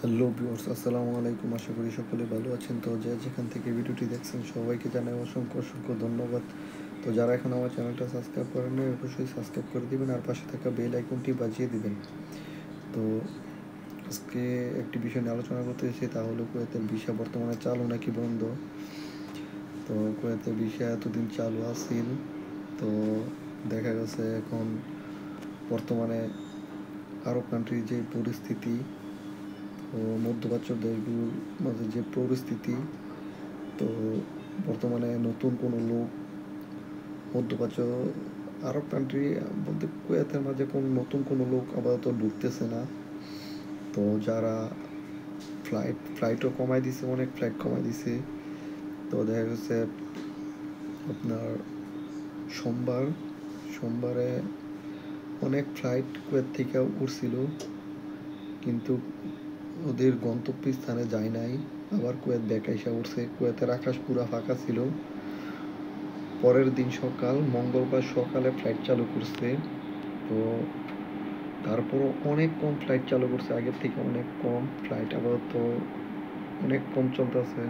Hello viewers, আসসালামু আলাইকুম। আশা করি সকলে ভালো আছেন। তো যে যেখান থেকে ভিডিওটি দেখছেন সবাইকে জানাই অসংখ্য অসংখ্য ধন্যবাদ। তো যারা এখন আমার চ্যানেলটা সাবস্ক্রাইব করেন নাই অবশ্যই সাবস্ক্রাইব করে দিবেন আর পাশে থাকা বেল আইকনটি বাজিয়ে দিবেন। তো আজকে একটি বিষয় নিয়ে আলোচনা করতে এসেছি, তা হলো কুয়েতের ভিসা বর্তমানে চালু নাকি বন্ধ। তো কুয়েতের ভিসা এতদিন চালু আছিল, তো দেখা গেছে এখন বর্তমানে আরব কান্ট্রির যে পরিস্থিতি ও মধ্যপ্রাচ্য দেশগুলোর মাঝে যে পরিস্থিতি, তো বর্তমানে নতুন কোনো লোক মধ্যপ্রাচ্য আরব কান্ট্রি বলতে কুয়েতের মাঝে নতুন কোনো লোক আপাতত ঢুকতেছে না। তো যারা ফ্লাইটও কমাই দিছে, অনেক ফ্লাইট কমাই দিছে। তো দেখা গেছে আপনার সোমবারে অনেক ফ্লাইট কুয়েত থেকে উঠছিল, কিন্তু ওদের গন্তব্যস্থানে যায় নাই। আবার কুয়েত বেকাইসা উঠছে। কুয়েতের আকাশ পুরা ফাঁকা ছিল। পরের দিন মঙ্গলবার সকালে ফ্লাইট চালু করছে। তো তারপরও অনেক কম ফ্লাইট চালু করছে, আগের থেকে অনেক কম ফ্লাইট আপাতত অনেক কম চলতেছে।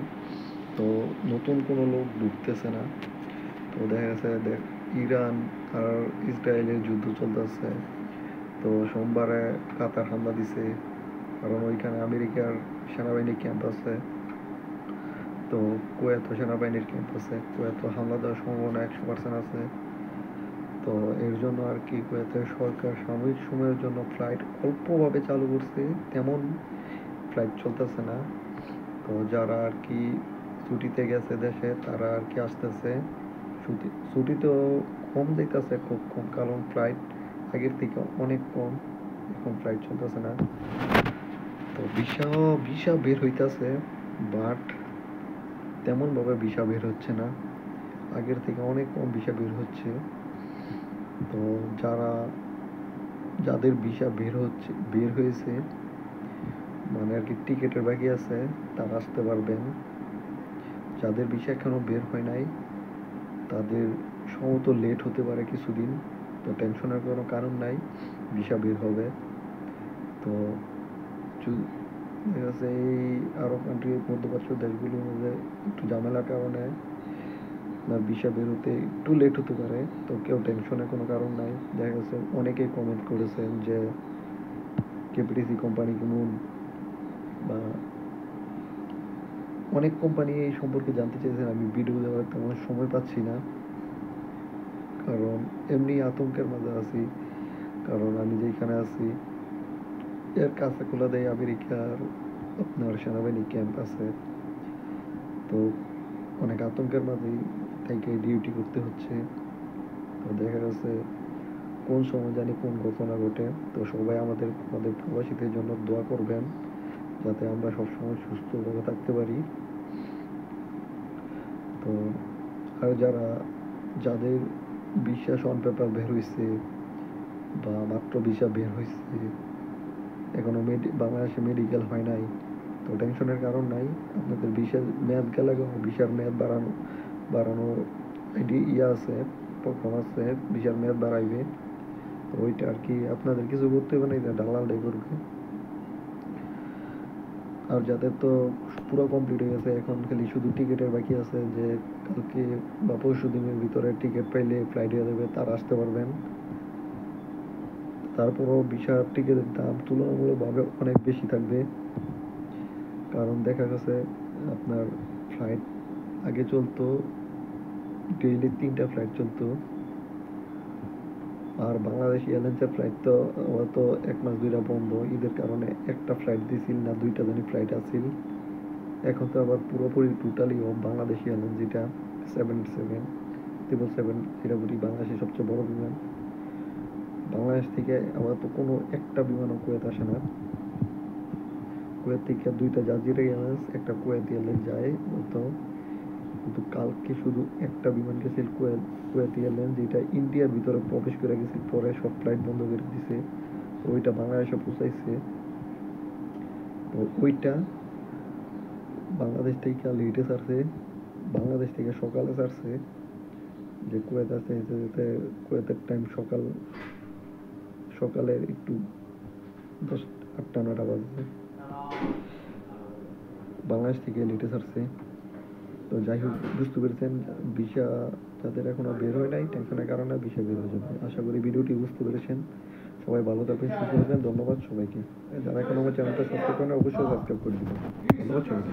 তো নতুন কোনো লোক ঢুকতেছে না। তো দেখা গেছে ইরান আর ইসরায়েলের যুদ্ধ চলতেছে। তো সোমবারে কাতার হামলা দিছে, কারণ ওইখানে আমেরিকার সেনাবাহিনী ক্যাম্প আছে। তো কুয়েত সেনাবাহিনীর ক্যাম্প আছে, কুয়েত হামলা দেওয়ার সম্ভাবনা 100% আছে। তো এর জন্য আর কি কুয়েতের সরকার সাময়িক সময়ের জন্য ফ্লাইট অল্পভাবে চালু করছে, তেমন ফ্লাইট চলতেছে না। তো যারা আর কি ছুটিতে গেছে দেশে তারা আর কি আসতেছে। ছুটিতেও কম যাইতেছে, খুব কম, কারণ ফ্লাইট আগের থেকে অনেক কম, এখন ফ্লাইট চলতেছে না। তো ভিসা বের হইতেছে, বাট তেমনভাবে ভিসা বের হচ্ছে না, আগের থেকে অনেক কম ভিসা বের হচ্ছে। তো যাদের ভিসা বের হয়েছে, মানে আর কি টিকিটের বাকি আছে, তারা আসতে পারবেন। যাদের ভিসা এখনো বের হয় নাই তাদের সম্ভবত লেট হতে পারে কিছুদিন। তো টেনশনের কোনো কারণ নাই, ভিসা বের হবে। তো দেখা যাচ্ছে এই আরব কান্ট্রি মধ্যপ্রাচ্য দেশগুলোর মধ্যে একটু ঝামেলার কারণে আপনার ভিসা বেরোতে একটু লেট হতে পারে। তো কেউ টেনশনের কোনো কারণ নাই। দেখা গেছে অনেকেই কমেন্ট করেছেন যে কেপিটিসি কোম্পানি কেমন, বা অনেক কোম্পানি এই সম্পর্কে জানতে চেয়েছেন। আমি ভিডিও দেওয়ার তেমন সময় পাচ্ছি না, কারণ এমনি আতঙ্কের মাঝে আছি। কারণ আমি যেখানে আছি এর কাছে দেয় আমেরিকার আপনার সেনাবাহিনী ক্যাম্প আছে। তো অনেক আতঙ্কের মাঝেই থেকে ডিউটি করতে হচ্ছে। তো দেখা গেছে কোন সময় জানি কোন ঘটনা ঘটে। তো সবাই আমাদের প্রবাসীদের জন্য দোয়া করবেন, যাতে আমরা সবসময় সুস্থভাবে থাকতে পারি। তো আর যাদের বিশ্বাস অন পেপার বের হয়েছে বা মাত্র ভিসা বের হয়েছে, এখনো বাংলাদেশে মেডিকেল হয় নাই, তো টেনশনের কারণ নাই। আপনাদের ভিসার মেয়াদ গেলে ভিসার মেয়াদ বাড়ানো এটি আছে, প্রোগ্রাম আছে, ভিসার মেয়াদ বাড়াইবে। তো ওইটা আর কি আপনাদের কিছু করতে হবে না, এটা দালালটাই করবে। আর যাদের তো পুরো কমপ্লিট হয়ে গেছে, এখন খালি শুধু টিকিটের বাকি আছে, যে কালকে বা পরশু দিনের ভিতরে টিকিট পাইলে ফ্লাইট হয়ে যাবে, তারা আসতে পারবেন। তারপরও ভিসার টিকিটের দাম তুলনামূলকভাবে অনেক বেশি থাকবে, কারণ দেখা গেছে আপনার ফ্লাইট আগে চলতো ডেইলি 3টা ফ্লাইট চলতো। আর বাংলাদেশ এয়ারলাইন্সের ফ্লাইট তো হয়তো 1 মাস 2টা বন্ধ, ঈদের কারণে একটা ফ্লাইট দিছিল না, 2টা জানি ফ্লাইট আছিল। এখন তো আবার পুরোপুরি টোটালি বাংলাদেশ এয়ারলাইন্স, যেটা 777 যেটা বলি বাংলাদেশের সবচেয়ে বড় বিমান, বাংলাদেশ থেকে আবার তো কোনো একটা বিমানও কুয়েত আসে না। কুয়েত থেকে 2টা জাজিরা এয়ারলাইন্স, একটা কুয়েত এয়ারলাইন্স যায় তো। কিন্তু কালকে শুধু একটা বিমান গেছিল কুয়েত এয়ারলাইন্স, যেটা ইন্ডিয়ার ভিতরে প্রবেশ করে গেছে, পরে সব ফ্লাইট বন্ধ করে দিছে। ওইটা বাংলাদেশে পৌঁছাইছে। তো ওইটা বাংলাদেশ থেকে লেটে ছাড়ছে, বাংলাদেশ থেকে সকালে ছাড়ছে। যে কুয়েত আসতে যেতে যেতে কুয়েতের টাইম সকালের একটু 8টা 9টা বাজছে। বাংলাদেশ থেকে লিটে ছাড়ছে। তো যাই হোক, বুঝতে পেরেছেন ভিসা যাদের এখনো বের হয় নাই, টেনশনের কারণে ভিসা বের হয়ে যাবে। আশা করি ভিডিওটি বুঝতে পেরেছেন। সবাই ভালো থাকবেন, সুস্থ থাকবেন। ধন্যবাদ সবাইকে। যারা এখন আমার চ্যানেলটা সাবস্ক্রাইব করেন অবশ্যই সাবস্ক্রাইব করে দিবেন। ধন্যবাদ সবাইকে।